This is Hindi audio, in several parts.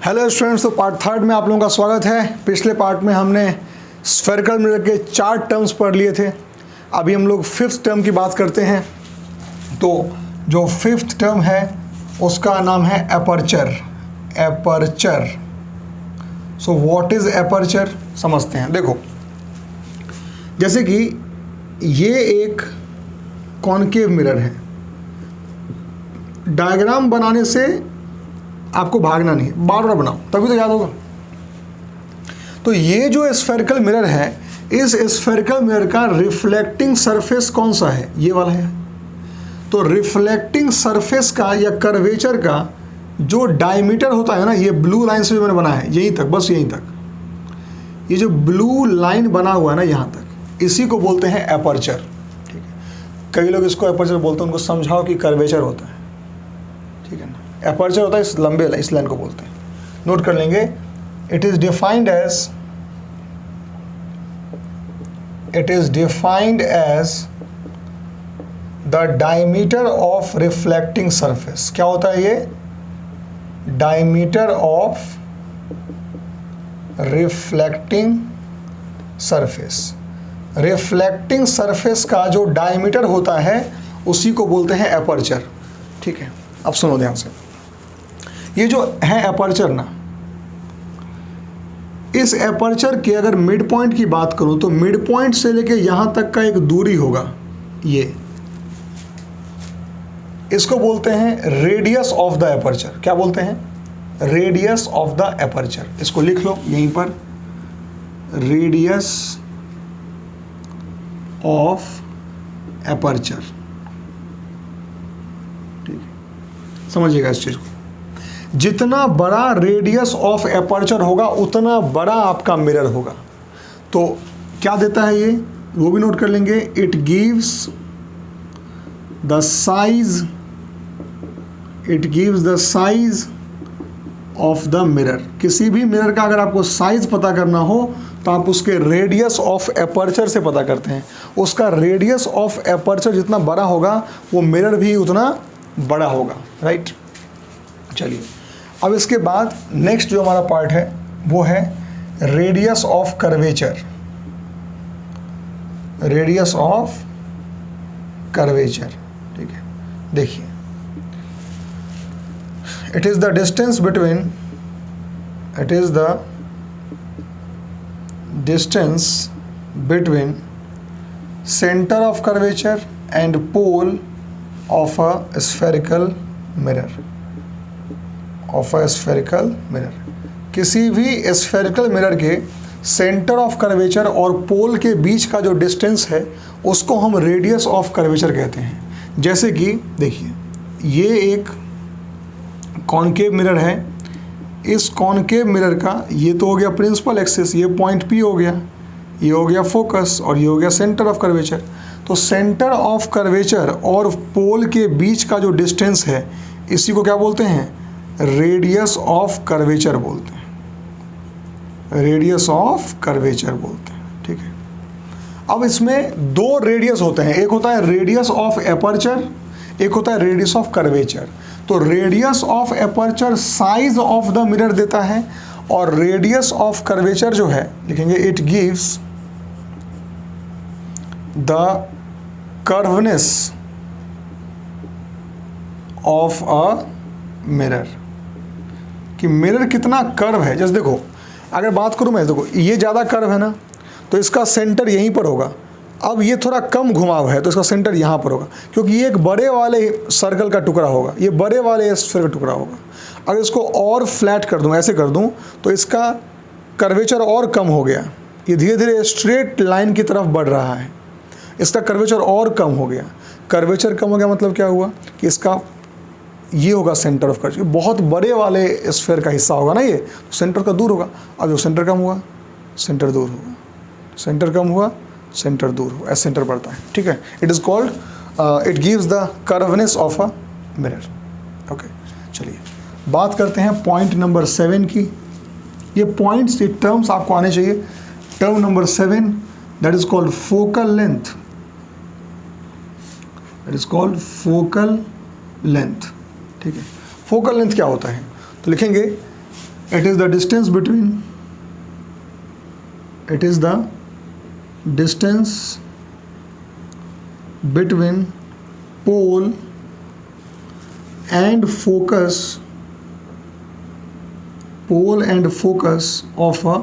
हेलो स्टूडेंट्स, तो पार्ट थर्ड में आप लोगों का स्वागत है। पिछले पार्ट में हमने स्फेरिकल मिरर के 4 टर्म्स पढ़ लिए थे। अभी हम लोग 5th टर्म की बात करते हैं। तो जो 5th टर्म है उसका नाम है aperture. Aperture. So what is aperture समझते हैं। देखो, जैसे कि ये एक कॉनकेव मिरर है। डायग्राम बनाने से आपको भागना नहीं है, बार बार बनाओ तभी तो याद होगा। तो ये जो स्फेरिकल मिरर है, इस स्फेरिकल मिरर का रिफ्लेक्टिंग सरफेस कौन सा है? ये वाला है। तो रिफ्लेक्टिंग सरफेस का या कर्वेचर का जो डायमीटर होता है ना, ये ब्लू लाइन से जो मैंने बनाया है यहीं तक, बस यहीं तक। ये जो ब्लू लाइन बना हुआ है ना यहाँ तक, इसी को बोलते हैं एपर्चर। ठीक है, कई लोग इसको एपर्चर बोलते हैं, उनको समझाओ कि कर्वेचर होता है। ठीक है ना, एपर्चर होता है इस लंबे इस लाइन को बोलते हैं। नोट कर लेंगे। It is defined as the diameter of reflecting surface. क्या होता है ये? Diameter of reflecting surface. Reflecting surface का जो डायमीटर होता है उसी को बोलते हैं एपर्चर। ठीक है, अब सुनो ध्यान से। ये जो है एपर्चर ना, इस एपर्चर के अगर मिड पॉइंट की बात करूं तो मिड पॉइंट से लेके यहां तक का एक दूरी होगा। ये इसको बोलते हैं रेडियस ऑफ द एपर्चर। क्या बोलते हैं? Radius of the aperture. इसको लिख लो यहीं पर, रेडियस ऑफ एपर्चर। ठीक है, समझिएगा इस चीज को। जितना बड़ा रेडियस ऑफ एपर्चर होगा उतना बड़ा आपका मिरर होगा। तो क्या देता है ये, वो भी नोट कर लेंगे। It gives the size of the mirror. किसी भी मिरर का अगर आपको साइज पता करना हो तो आप उसके रेडियस ऑफ एपर्चर से पता करते हैं। उसका रेडियस ऑफ एपर्चर जितना बड़ा होगा वो मिरर भी उतना बड़ा होगा। राइट, चलिए अब इसके बाद नेक्स्ट जो हमारा पार्ट है वो है radius of curvature. Radius of curvature. ठीक है, देखिए, it is the distance between centre of curvature and pole of a spherical mirror. किसी भी स्फेरिकल मिरर के सेंटर ऑफ कर्वेचर और पोल के बीच का जो डिस्टेंस है उसको हम रेडियस ऑफ कर्वेचर कहते हैं। जैसे कि देखिए, ये एक कॉनकेव मिरर है। इस कॉनकेव मिरर का ये तो हो गया प्रिंसिपल एक्सिस, ये पॉइंट P हो गया, ये हो गया फोकस और ये हो गया सेंटर ऑफ कर्वेचर। तो सेंटर ऑफ कर्वेचर और पोल के बीच का जो डिस्टेंस है इसी को क्या बोलते हैं? रेडियस ऑफ कर्वेचर बोलते हैं। रेडियस ऑफ कर्वेचर बोलते हैं। ठीक है, अब इसमें 2 रेडियस होते हैं। एक होता है रेडियस ऑफ एपर्चर, एक होता है रेडियस ऑफ कर्वेचर। तो radius of aperture size of the mirror देता है और रेडियस ऑफ कर्वेचर जो है लिखेंगे it gives the curveness of a mirror. कि मिरर कितना कर्व है। जैसे देखो, अगर बात करूं मैं, देखो ये ज़्यादा कर्व है ना, तो इसका सेंटर यहीं पर होगा। अब ये थोड़ा कम घुमाव है तो इसका सेंटर यहाँ पर होगा, क्योंकि ये एक बड़े वाले सर्कल का टुकड़ा होगा, ये बड़े वाले स्फीयर का टुकड़ा होगा। अगर इसको और फ्लैट कर दूँ, ऐसे कर दूँ, तो इसका कर्वेचर और कम हो गया। ये धीरे धीरे स्ट्रेट लाइन की तरफ बढ़ रहा है, इसका कर्वेचर और कम हो गया। कर्वेचर कम हो गया मतलब क्या हुआ कि इसका ये होगा सेंटर ऑफ कर्वेचर। बहुत बड़े वाले स्फीयर का हिस्सा होगा ना ये, तो सेंटर का दूर होगा। अब जो सेंटर कम हुआ, सेंटर दूर होगा, सेंटर कम हुआ, सेंटर दूर हुआ, ऐसे सेंटर बढ़ता है। ठीक है, it is called, it gives the curveness of a mirror. Okay, चलिए बात करते हैं पॉइंट नंबर 7 की। ये पॉइंट्स, ये टर्म्स आपको आने चाहिए। Term number 7 that is called focal length. That is called focal length. ठीक है, फोकल लेंथ क्या होता है? तो लिखेंगे it is the distance between pole and focus of a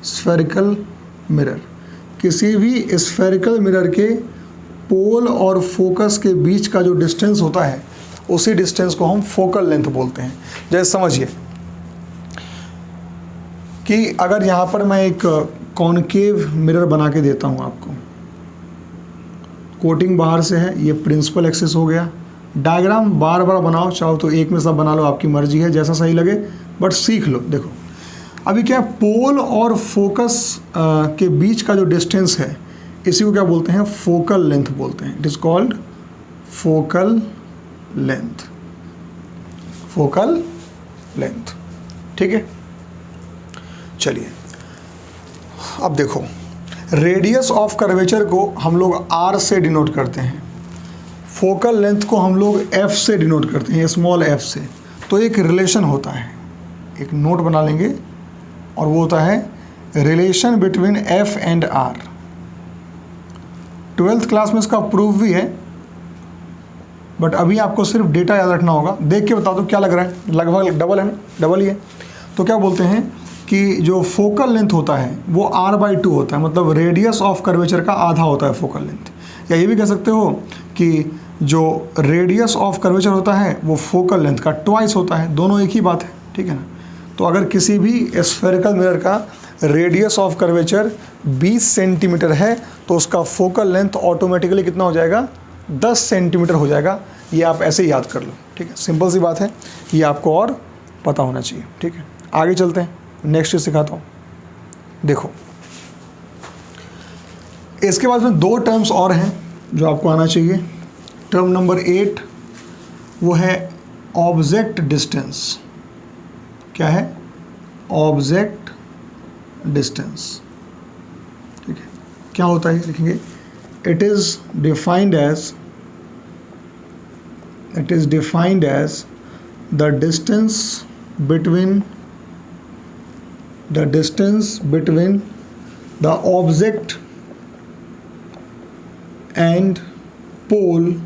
spherical mirror. किसी भी स्फेरिकल मिरर के पोल और फोकस के बीच का जो डिस्टेंस होता है उसी डिस्टेंस को हम फोकल लेंथ बोलते हैं। जैसे समझिए कि अगर यहाँ पर मैं एक कॉनकेव मिरर बना के देता हूँ आपको, कोटिंग बाहर से है, ये प्रिंसिपल एक्सिस हो गया। डायग्राम बार बार बनाओ, चाहो तो एक में सब बना लो, आपकी मर्जी है, जैसा सही लगे, बट सीख लो। देखो अभी क्या है, पोल और फोकस के बीच का जो डिस्टेंस है इसी को क्या बोलते हैं, फोकल लेंथ बोलते हैं। It is called focal length. ठीक है, चलिए अब देखो, रेडियस ऑफ कर्वेचर को हम लोग r से डिनोट करते हैं, फोकल लेंथ को हम लोग f से डिनोट करते हैं, स्मॉल f से। तो एक रिलेशन होता है, एक नोट बना लेंगे, और वो होता है relation between f and r। 12th class में इसका प्रूफ भी है, बट अभी आपको सिर्फ डेटा याद रखना होगा। देख के बता दो क्या लग रहा है, लगभग डबल है ना, डबल ही है। तो क्या बोलते हैं कि जो फोकल लेंथ होता है वो r/2 होता है, मतलब रेडियस ऑफ कर्वेचर का आधा होता है फोकल लेंथ। या ये भी कह सकते हो कि जो रेडियस ऑफ कर्वेचर होता है वो फोकल लेंथ का ट्वाइस होता है, दोनों एक ही बात है। ठीक है ना। तो अगर किसी भी स्फेरिकल मिरर का रेडियस ऑफ कर्वेचर 20 सेंटीमीटर है तो उसका फोकल लेंथ ऑटोमेटिकली कितना हो जाएगा, 10 सेंटीमीटर हो जाएगा। ये आप ऐसे ही याद कर लो। ठीक है, सिंपल सी बात है, ये आपको और पता होना चाहिए। ठीक है, आगे चलते हैं, नेक्स्ट सिखाता हूँ। देखो इसके बाद में 2 टर्म्स और हैं जो आपको आना चाहिए। टर्म नंबर 8 वो है ऑब्जेक्ट डिस्टेंस। क्या है, ऑब्जेक्ट डिस्टेंस। ठीक है, क्या होता है लिखेंगे, it is defined as the distance between the object and pole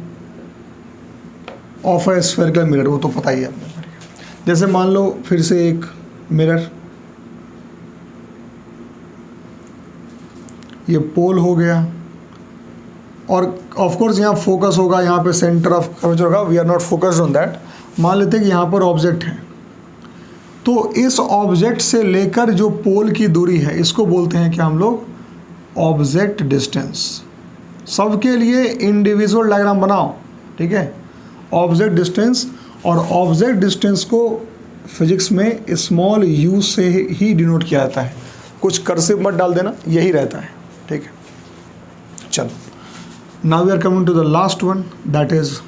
of a spherical mirror. वो तो पता ही है आपको। जैसे मान लो फिर से एक मिरर, ये पोल हो गया, और ऑफ कोर्स यहाँ फोकस होगा, यहाँ पे सेंटर ऑफ कर्वेचर होगा। We are not focused on that. मान लेते हैं कि यहाँ पर ऑब्जेक्ट है, तो इस ऑब्जेक्ट से लेकर जो पोल की दूरी है इसको बोलते हैं क्या हम लोग, ऑब्जेक्ट डिस्टेंस। सबके लिए इंडिविजुअल डायग्राम बनाओ। ठीक है, ऑब्जेक्ट डिस्टेंस, और ऑब्जेक्ट डिस्टेंस को फिजिक्स में स्मॉल u से ही डिनोट किया जाता है। कुछ कर्सिव मत डाल देना, यही रहता है। ठीक है, चलो now we are coming to the last one, that is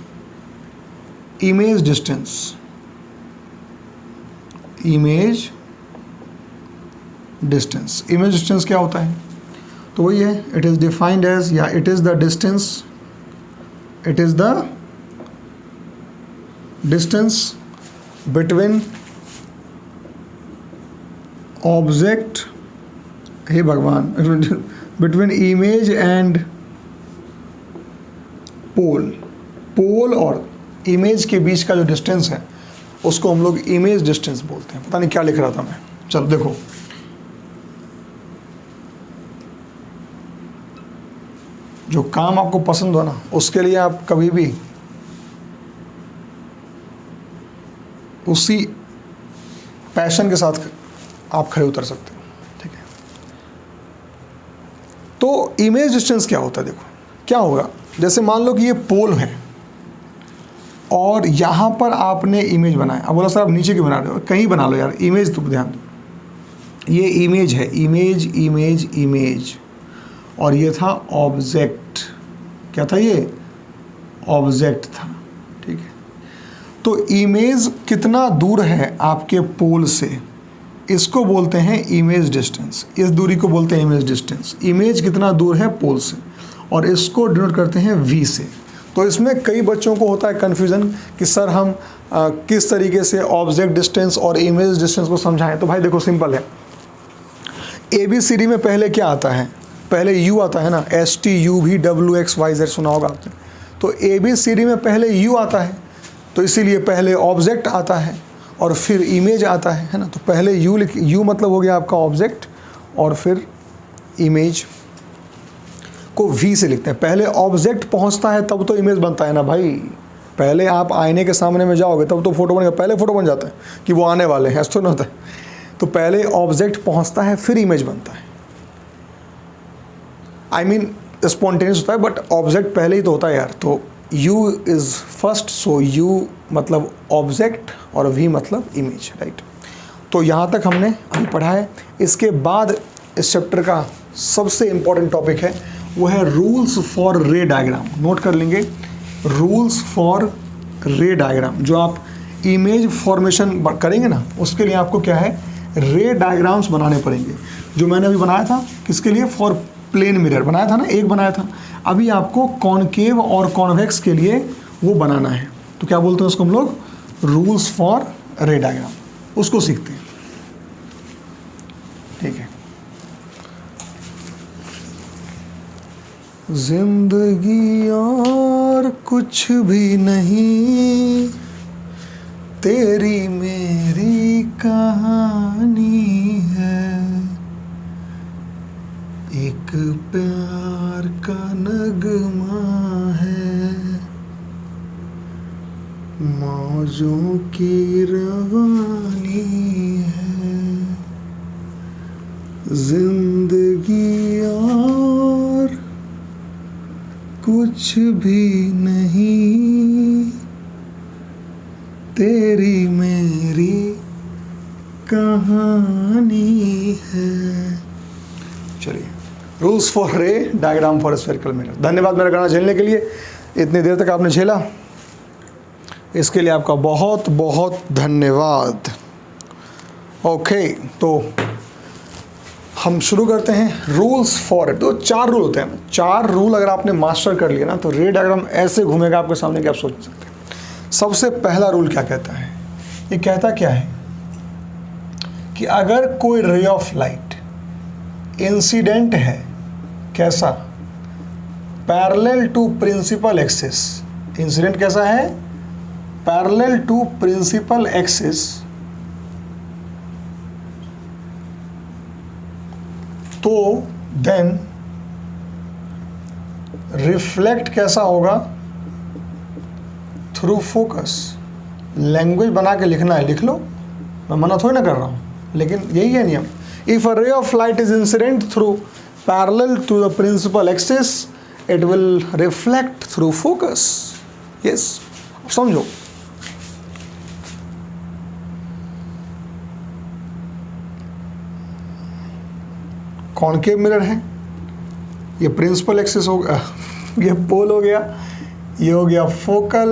image distance. Image distance क्या होता है, तो वही है, इट इज डिफाइंड एज, या it is the distance between object, हे भगवान, बिटवीन इमेज एंड पोल और इमेज के बीच का जो डिस्टेंस है उसको हम लोग इमेज डिस्टेंस बोलते हैं। पता नहीं क्या लिख रहा था मैं। चलो देखो, जो काम आपको पसंद हो ना उसके लिए आप कभी भी उसी पैशन के साथ आप खड़े उतर सकते हो। ठीक है, तो इमेज डिस्टेंस क्या होता है, देखो क्या होगा। जैसे मान लो कि ये पोल है और यहाँ पर आपने इमेज बनाया। अब बोला सर आप नीचे क्यों बना रहे हो, कहीं बना लो यार, इमेज तो ध्यान दो। ये इमेज है, इमेज, और ये था ऑब्जेक्ट। क्या था ये, ऑब्जेक्ट था। ठीक है, तो इमेज कितना दूर है आपके पोल से, इसको बोलते हैं इमेज डिस्टेंस। इस दूरी को बोलते हैं इमेज डिस्टेंस। इमेज कितना दूर है पोल से, और इसको डिनोट करते हैं v से। तो इसमें कई बच्चों को होता है कन्फ्यूज़न कि सर हम किस तरीके से ऑब्जेक्ट डिस्टेंस और इमेज डिस्टेंस को समझाएं। तो भाई देखो सिंपल है, ABCD में पहले क्या आता है, पहले U आता है ना, STUVWXYZ सुना होगा आपने। तो ABCD में पहले U आता है, तो इसीलिए पहले ऑब्जेक्ट आता है और फिर इमेज आता है ना। तो पहले U मतलब हो गया आपका ऑब्जेक्ट और फिर इमेज को V से लिखते हैं। पहले ऑब्जेक्ट पहुंचता है तब तो इमेज बनता है ना भाई। पहले आप आईने के सामने में जाओगे तब तो फोटो बनेगा, पहले फोटो बन जाता है कि वो आने वाले हैं, ऐसा नहीं होता है। तो पहले ऑब्जेक्ट पहुंचता है फिर इमेज बनता है। आई मीन स्पॉन्टेनियस होता है बट ऑब्जेक्ट पहले ही तो होता है यार। तो U is first, so U मतलब ऑब्जेक्ट और V मतलब इमेज, राइट। तो यहाँ तक हमने अभी पढ़ा है। इसके बाद इस चैप्टर का सबसे इम्पॉर्टेंट टॉपिक है, वो है रूल्स फॉर रे डायग्राम। नोट कर लेंगे, रूल्स फॉर रे डायग्राम। जो आप इमेज फॉर्मेशन करेंगे ना, उसके लिए आपको क्या है, रे डायग्राम्स बनाने पड़ेंगे। जो मैंने अभी बनाया था किसके लिए, फॉर प्लेन मिरर बनाया था ना, एक बनाया था। अभी आपको कॉनकेव और कॉन्वेक्स के लिए वो बनाना है। तो क्या बोलते हैं उसको हम लोग, रूल्स फॉर रे डायग्राम, उसको सीखते हैं, ठीक है। जिंदगी और कुछ भी नहीं, तेरी मेरी कहानी है, एक प्यार का नगमा है, मौजों की रवानी है, जिंदगी और कुछ भी नहीं, तेरी मेरी कहानी है। चलिए, रूल्स फॉर रे डायग्राम फॉर स्फेरिकल मिरर। धन्यवाद मेरा गाना झेलने के लिए, इतनी देर तक आपने झेला, इसके लिए आपका बहुत बहुत धन्यवाद। ओके, तो हम शुरू करते हैं रूल्स फॉर इट। तो 4 रूल होते हैं, 4 रूल अगर आपने मास्टर कर लिया ना तो रे डायग्राम ऐसे घूमेगा आपके सामने कि आप सोच नहीं सकते। सबसे पहला रूल क्या कहता है, ये कहता क्या है कि अगर कोई रे ऑफ लाइट इंसिडेंट है, कैसा, parallel to principal axis, incident कैसा है, पैरेलल टू प्रिंसिपल एक्सिस, तो देन रिफ्लेक्ट कैसा होगा, थ्रू फोकस। लैंग्वेज बना के लिखना है, लिख लो, मैं मना थोड़ी ना कर रहा हूँ, लेकिन यही है नियम। If a ray of light is incident through parallel to the principal axis, it will reflect through focus. Yes, समझो, कॉनकेव मिरर है, ये प्रिंसिपल एक्सिस हो गया, ये पोल हो गया, ये हो गया focal,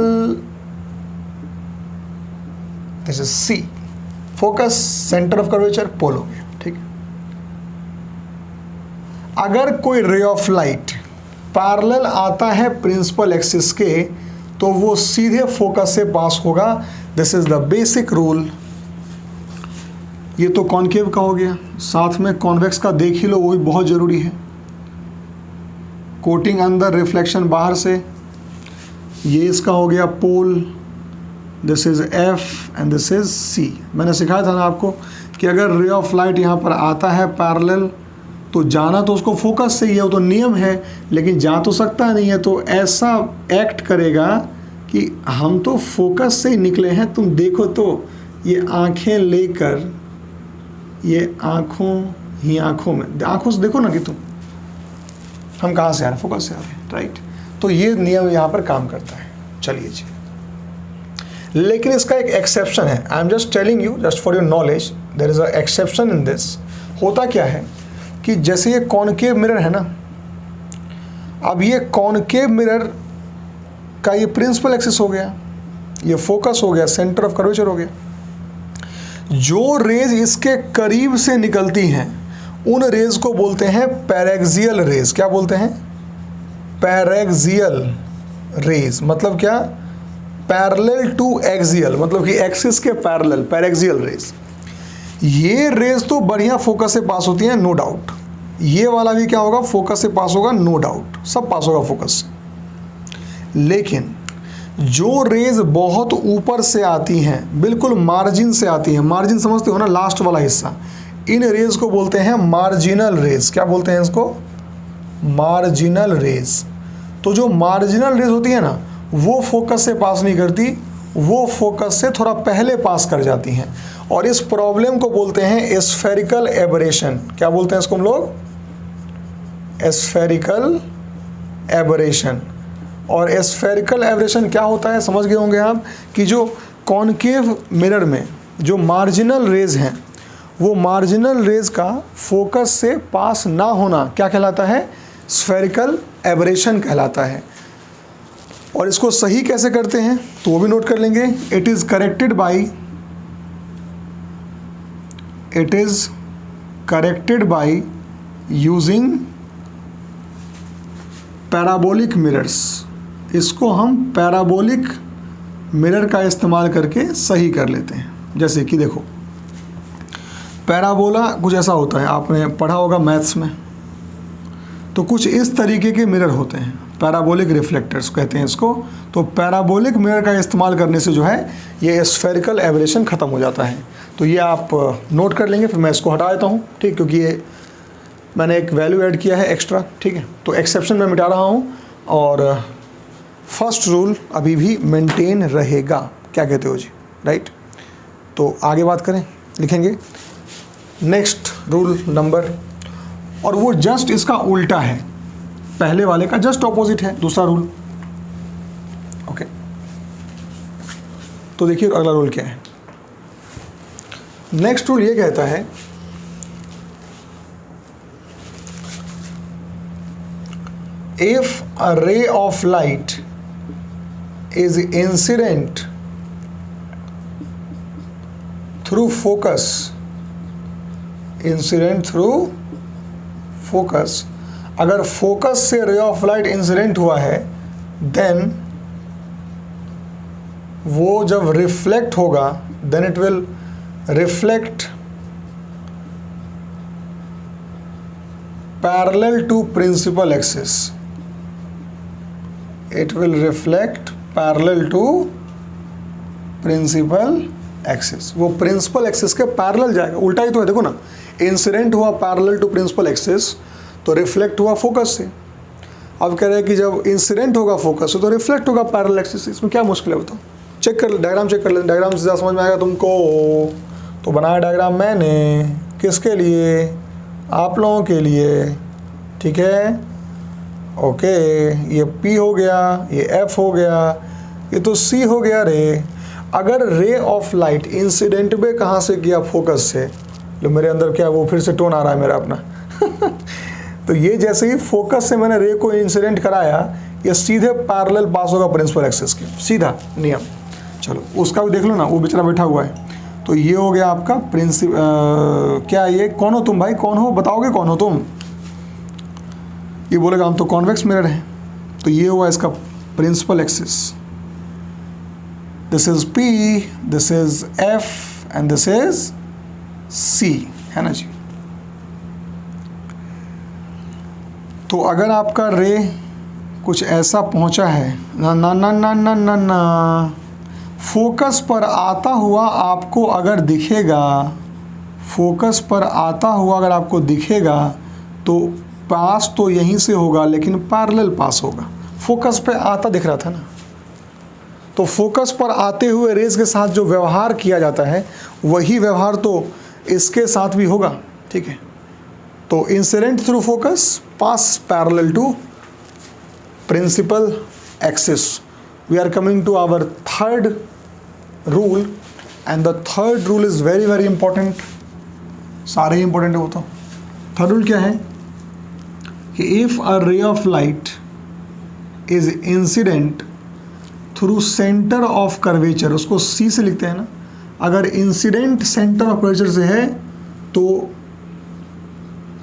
this is C, focus, centre of curvature, pole हो गया, ठीक है। अगर कोई रे ऑफ लाइट पैरेलल आता है प्रिंसिपल एक्सिस के, तो वो सीधे फोकस से पास होगा। This is the basic rule. ये तो कॉनकेव का हो गया, साथ में कॉन्वेक्स का देख ही लो, वो भी बहुत ज़रूरी है। कोटिंग अंदर, रिफ्लेक्शन बाहर से। ये इसका हो गया pole, this is F and this is C। मैंने सिखाया था ना आपको कि अगर रे ऑफ लाइट यहाँ पर आता है पैरेलल, तो जाना तो उसको फोकस से ही है, वो तो नियम है, लेकिन जा तो सकता नहीं है। तो ऐसा एक्ट करेगा कि हम तो फोकस से ही निकले हैं, तुम देखो तो ये आँखें लेकर, ये आँखों में, आँखों से देखो ना कि तुम, हम कहाँ से आ रहे हैं, फोकस से आ रहे हैं, राइट। तो ये नियम यहाँ पर काम करता है। चलिए जी, लेकिन इसका एक एक्सेप्शन है। I am just telling you, just for your knowledge, there is a exception in this. होता क्या है कि जैसे ये कॉनकेव मिरर है ना, अब ये कॉनकेव मिरर का ये प्रिंसिपल एक्सिस हो गया, ये फोकस हो गया, सेंटर ऑफ कर्वेचर हो गया। जो रेज इसके करीब से निकलती हैं उन रेज को बोलते हैं पैरेक्सियल रेज। क्या बोलते हैं, पैरेक्सियल रेज मतलब क्या, पैरेलल टू एक्सियल, मतलब कि एक्सिस के पैरेलल, पैरेक्सियल रेज। ये रेज तो बढ़िया फोकस से पास होती हैं, नो डाउट। ये वाला भी क्या होगा, फोकस से पास होगा, नो डाउट, सब पास होगा फोकस से। लेकिन जो रेज बहुत ऊपर से आती हैं, बिल्कुल मार्जिन से आती हैं, मार्जिन समझते हो ना, लास्ट वाला हिस्सा, इन रेज को बोलते हैं मार्जिनल रेज। क्या बोलते हैं इसको, मार्जिनल रेज। तो जो मार्जिनल रेज होती है ना, वो फोकस से पास नहीं करती, वो फोकस से थोड़ा पहले पास कर जाती हैं, और इस प्रॉब्लम को बोलते हैं स्फेरिकल एबरेशन। क्या बोलते हैं इसको हम लोग, स्फेरिकल एबरेशन। और स्फेरिकल एबरेशन क्या होता है समझ गए होंगे आप, कि जो कॉनकेव मिरर में जो मार्जिनल रेज हैं, वो मार्जिनल रेज का फोकस से पास ना होना क्या कहलाता है, स्फेरिकल एबरेशन कहलाता है। और इसको सही कैसे करते हैं तो वो भी नोट कर लेंगे। It is corrected by using parabolic mirrors. इसको हम पैराबोलिक मिरर का इस्तेमाल करके सही कर लेते हैं। जैसे कि देखो, पैराबोला कुछ ऐसा होता है, आपने पढ़ा होगा मैथ्स में, तो कुछ इस तरीके के मिरर होते हैं, पैराबोलिक रिफ्लेक्टर्स कहते हैं इसको। तो पैराबोलिक मिरर का इस्तेमाल करने से जो है ये स्फेरिकल एबरेशन ख़त्म हो जाता है। तो ये आप नोट कर लेंगे, फिर मैं इसको हटा देता हूँ, ठीक, क्योंकि ये मैंने एक वैल्यू ऐड किया है एक्स्ट्रा, ठीक है। तो एक्सेप्शन मैं मिटा रहा हूँ, और फर्स्ट रूल अभी भी मेंटेन रहेगा। क्या कहते हो जी, राइट। तो आगे बात करें, लिखेंगे नेक्स्ट रूल नंबर, और वो जस्ट इसका उल्टा है, पहले वाले का जस्ट ऑपोजिट है, दूसरा रूल। ओके, तो देखिए अगला रूल क्या है। नेक्स्ट रूल ये कहता है if a ray of light is incident through focus, अगर फोकस से रे ऑफ लाइट इंसिडेंट हुआ है, देन वो जब रिफ्लेक्ट होगा, then it will reflect parallel to principal axis. It will reflect parallel to principal axis. वो प्रिंसिपल एक्सिस के पैरेलल जाएगा, उल्टा ही तो है, देखो ना, इंसिडेंट हुआ पैरेलल टू प्रिंसिपल एक्सिस, तो रिफ्लेक्ट हुआ फोकस से। अब कह रहे हैं कि जब इंसिडेंट होगा फोकस से तो रिफ्लेक्ट होगा पैरेलल एक्सिस। इसमें क्या मुश्किल है बताओ, चेक कर, डायग्राम चेक कर ले, डायग्राम से ज़्यादा समझ में आएगा तुमको। तो बनाया डायग्राम मैंने, किसके लिए, आप लोगों के लिए, ठीक है। ओके, ये P हो गया, ये F हो गया, ये तो C हो गया रे। अगर रे ऑफ लाइट इंसिडेंट में कहाँ से किया, फोकस से। लो मेरे अंदर क्या, वो फिर से टोन आ रहा है मेरा अपना तो ये जैसे ही फोकस से मैंने रे को इंसिडेंट कराया, ये सीधे पैरेलल पास होगा प्रिंसिपल एक्सिस के, सीधा नियम। चलो उसका भी देख लो ना, वो बेचारा बैठा हुआ है। तो ये हो गया आपका क्या, ये कौन हो तुम भाई, कौन हो, बताओगे कौन हो तुम। ये बोलेगा हम तो कॉन्वेक्स मिरर है। तो ये हुआ इसका principal axis, this is P, this is F and this is C, है ना जी। तो अगर आपका रे कुछ ऐसा पहुंचा है, ना ना ना ना ना ना ना, फोकस पर आता हुआ आपको अगर दिखेगा, फोकस पर आता हुआ अगर आपको दिखेगा, तो पास तो यहीं से होगा, लेकिन पैरेलल पास होगा। फोकस पे आता दिख रहा था ना, तो फोकस पर आते हुए रेज के साथ जो व्यवहार किया जाता है, वही व्यवहार तो इसके साथ भी होगा, ठीक है। तो incident through focus, pass parallel to principal axis. We are coming to our third rule, and the third rule is very very important. सारे ही इंपॉर्टेंट है वो तो। थर्ड रूल क्या है कि if a ray of light is incident through centre of curvature, उसको C से लिखते हैं ना, अगर इंसिडेंट सेंटर ऑफ कर्वेचर से है तो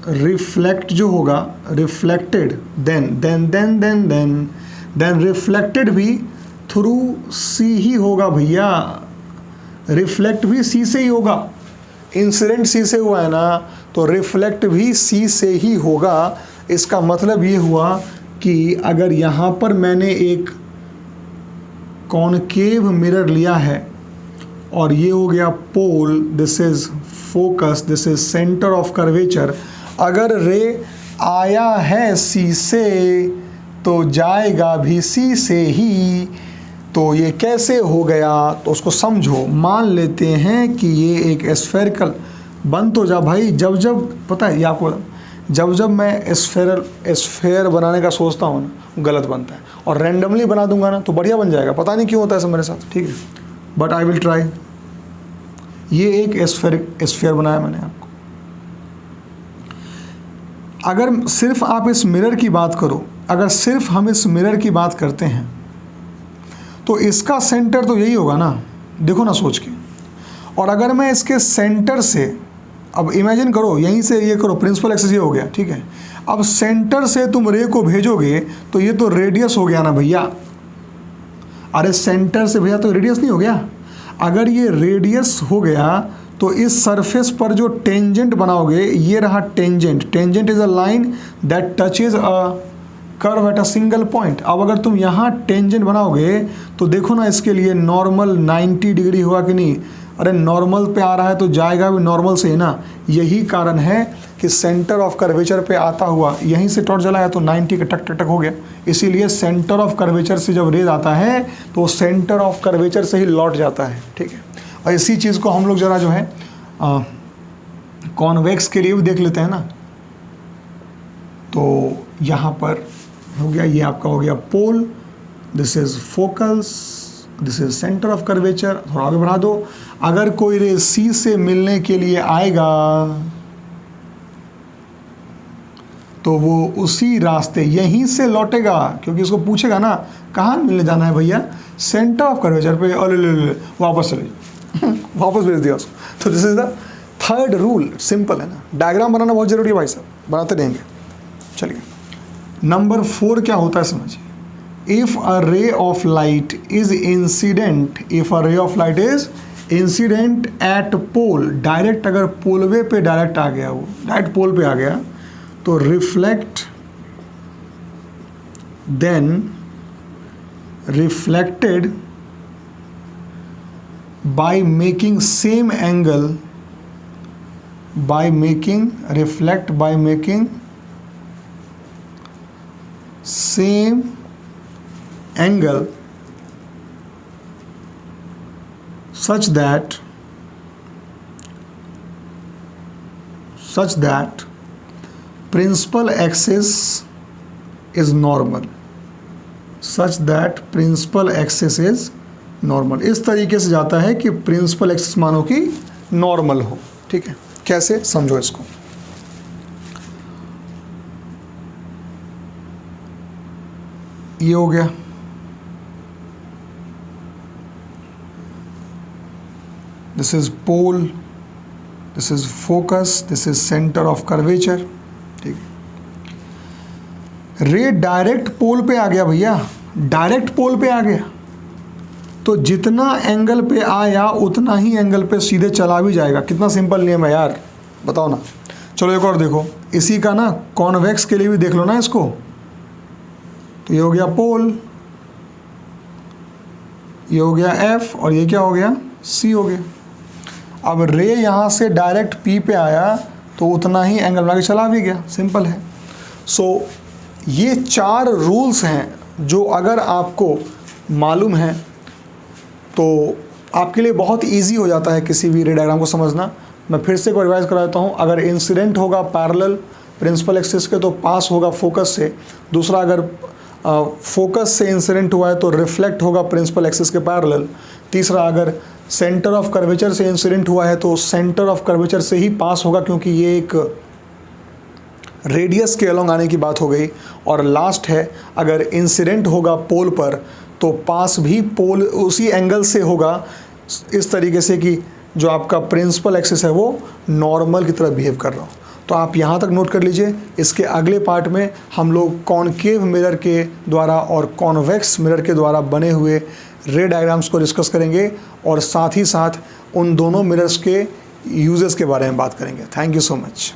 रिफ्लेक्ट जो होगा, रिफ्लेक्टेड, देन देन रिफ्लेक्टेड भी थ्रू सी ही होगा भैया, रिफ्लेक्ट भी सी से ही होगा। इंसिडेंट सी से हुआ है ना, तो रिफ्लेक्ट भी सी से ही होगा। इसका मतलब ये हुआ कि अगर यहाँ पर मैंने एक कॉनकेव मिरर लिया है और ये हो गया pole, this is focus, this is centre of curvature, अगर रे आया है सी से तो जाएगा भी सी से ही। तो ये कैसे हो गया, तो उसको समझो। मान लेते हैं कि ये एक स्फेरिकल बन तो जा भाई, जब जब पता है ये आपको, जब जब मैं स्फेयर बनाने का सोचता हूँ ना, गलत बनता है, और रैंडमली बना दूंगा ना तो बढ़िया बन जाएगा। पता नहीं क्यों होता है ऐसा मेरे साथ, ठीक है, बट आई विल ट्राई। ये एक स्फेयर बनाया मैंने आपको। अगर सिर्फ आप इस मिरर की बात करो, अगर सिर्फ हम इस मिरर की बात करते हैं तो इसका सेंटर तो यही होगा ना, देखो ना सोच के। और अगर मैं इसके सेंटर से, अब इमेजिन करो, यहीं से ये करो, प्रिंसिपल एक्सिस ये हो गया, ठीक है। अब सेंटर से तुम रे को भेजोगे तो ये तो रेडियस हो गया ना भैया। अरे सेंटर से भैया तो रेडियस नहीं हो गया। अगर ये रेडियस हो गया तो इस सरफेस पर जो टेंजेंट बनाओगे, ये रहा tangent. Tangent is a line that touches a curve at a single point. अब अगर तुम यहाँ टेंजेंट बनाओगे तो देखो ना, इसके लिए नॉर्मल 90 डिग्री हुआ कि नहीं। अरे नॉर्मल पे आ रहा है तो जाएगा भी नॉर्मल से ही ना। यही कारण है कि सेंटर ऑफ कर्वेचर पे आता हुआ यहीं से टॉर्च जलाया तो 90 का टक टक टक हो गया। इसीलिए सेंटर ऑफ कर्वेचर से जब रेज आता है तो सेंटर ऑफ कर्वेचर से ही लौट जाता है, ठीक है। और इसी चीज़ को हम लोग ज़रा जो है कॉन्वेक्स के लिए भी देख लेते हैं ना। तो यहाँ पर हो गया, ये आपका हो गया pole, this is focus, this is centre of curvature. थोड़ा आगे बढ़ा दो। अगर कोई रे सी से मिलने के लिए आएगा तो वो उसी रास्ते यहीं से लौटेगा, क्योंकि उसको पूछेगा ना कहाँ मिलने जाना है भैया, सेंटर ऑफ कर्वेचर पे। अरे वापस चले जाओ वापस भेज दिया उसको। तो this is the third rule. Simple है ना, डायग्राम बनाना बहुत जरूरी है भाई साहब, बनाते रहेंगे। चलिए नंबर 4 क्या होता है समझिए। If a ray of light is incident, if a ray of light is incident at pole, direct अगर पोलवे पे डायरेक्ट आ गया, वो डायरेक्ट पोल पे आ गया, तो reflect then reflected by making same angle, by making reflect by making same angle such that principal axis is normal, such that principal axis is normal। इस तरीके से जाता है कि प्रिंसिपल एक्सिस मानो कि नॉर्मल हो, ठीक है। कैसे समझो इसको। ये हो गया, this is pole, this is focus, this is centre of curvature, ठीक है। रे डायरेक्ट पोल पे आ गया भैया, डायरेक्ट पोल पे आ गया तो जितना एंगल पे आया उतना ही एंगल पे सीधे चला भी जाएगा। कितना सिंपल नियम है यार, बताओ ना। चलो एक और देखो, इसी का ना कॉन्वेक्स के लिए भी देख लो ना इसको। तो ये हो गया पोल, ये हो गया एफ, और ये क्या हो गया, सी हो गया। अब रे यहाँ से डायरेक्ट पी पे आया तो उतना ही एंगल बना के चला भी गया, सिंपल है। सो ये 4 रूल्स हैं जो अगर आपको मालूम है तो आपके लिए बहुत इजी हो जाता है किसी भी रे डायग्राम को समझना। मैं फिर से रिवाइज करा देता हूँ। अगर इंसिडेंट होगा पैरेलल प्रिंसिपल एक्सिस के तो पास होगा फोकस से। दूसरा, अगर फोकस से इंसिडेंट हुआ है तो रिफ्लेक्ट होगा प्रिंसिपल एक्सिस के पैरेलल। तीसरा, अगर सेंटर ऑफ कर्वेचर से इंसिडेंट हुआ है तो सेंटर ऑफ कर्वेचर से ही पास होगा, क्योंकि ये एक रेडियस के अलॉन्ग आने की बात हो गई। और लास्ट है, अगर इंसिडेंट होगा पोल पर तो पास भी पोल उसी एंगल से होगा, इस तरीके से कि जो आपका प्रिंसिपल एक्सिस है वो नॉर्मल की तरह बिहेव कर रहा हो। तो आप यहाँ तक नोट कर लीजिए। इसके अगले पार्ट में हम लोग कॉनकेव मिरर के द्वारा और कॉन्वेक्स मिरर के द्वारा बने हुए रे डायग्राम्स को डिस्कस करेंगे और साथ ही साथ उन दोनों मिरर्स के यूजेस के बारे में बात करेंगे। Thank you so much.